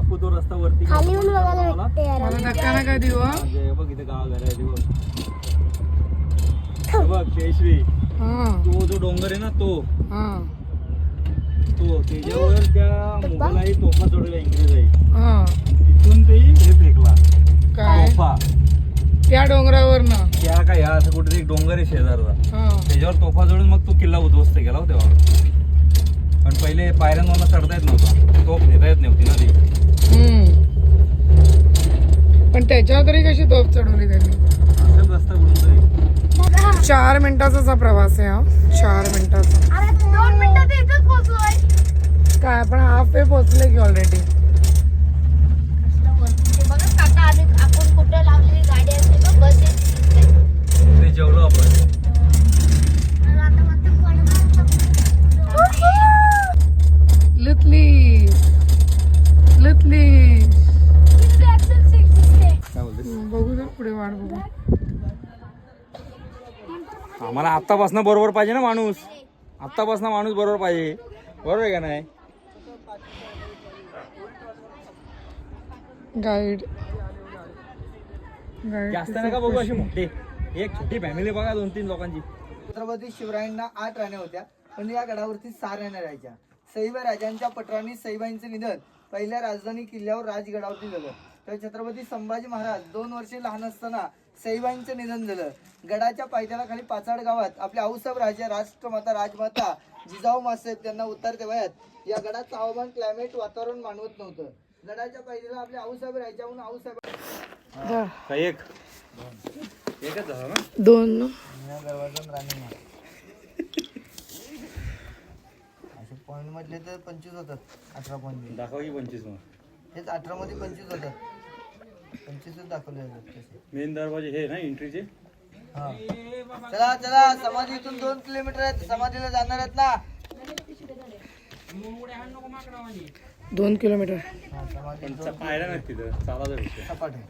दाखवू तो रस्ता वरती खाली येऊन बघायला भेटते यार. मला धक्का नका देऊ हं. म्हणजे बघ इथे गाव घर आहे ते बघ. हे बघ जयश्री हा तो जो डोंगर आहे ना तो हा त्याच्यावर त्या मुघलाई तोफा चढवल्या इंग्रजाई. हा तिथून ते हे फेकला काय तोफा. त्या डोंगरावर ना त्या काय ह्या असं कुठे एक डोंगर आहे शेजारचा हा त्याच्यावर तोफा चढून मग तो किल्ला उद्ध्वस्त केला हो तेव्हा. पण पहिले पायऱ्यांवरनं चढता येत नव्हता, तोफ नेता येत नव्हती ना ती. पण त्याच्यावर तरी कशी तोफ चढवली त्यांनी. असेल रस्ता कुठून तरी. 4 मिनिटाचा प्रवास आहे हा 4 मिनिटाचा. अरे 2 मिनिटात इथेच पोहोचलोय. काय आपण हाफ वे पोहोचले की ऑलरेडी. बघा काका आपण कुठे लावलेली गाडी असते बघ बस येते. ते जेवलो आपण. लुटली लुटली. काय बोलते बघू जर पुढे वाट बघू. आम्हाला आत्तापासून बरोबर पाहिजे ना माणूस. आत्तापासून माणूस बरोबर पाहिजे. बरोबर आहे का नाही. गाईड जास्त नका बघू अशी मोठी. एक छोटी फॅमिली बघा 2-3 लोकांची. छत्रपती शिवरायांना 8 राण्या होत्या पण या गडावरती 6 राण्या राहायच्या. सईबाई राजांच्या पटरांनी सईबाईंचे निधन पहिल्या राजधानी किल्ल्यावर राजगडावरती झालं. तर छत्रपती संभाजी महाराज 2 वर्षे लहान असताना सईबाईंचं निधन झालं. गडाच्या पायथ्याला खाली पाचाड गावात आपल्या आऊसाहेब राजा राष्ट्रमाता राजमाता जिजाऊ मासाहेब त्यांना उतरत्या वयात या गडाचं हवामान क्लायमेट वातावरण मानवत नव्हतं. गडाच्या पायथ्याला आपल्या आऊसाहेब राजाहून आऊसाहेब एकच झालं ना. 2 असे पॉईंट म्हटले तर 25 होतात. 18 पॉईंट दाखवा की 25 मग. हेच 18 मध्ये 25 होतात. 25 दाखवले जातात. मेन दरवाजे हे ना एंट्रीचे. हा. चला चला समाधी इथून 2 किलोमीटर आहेत. समाधीला जाणार आहेत ना. 2 किलोमीटर. हा, समाधी पायऱ्या नाही तिथं चालायचा विषय. सपाट आहे.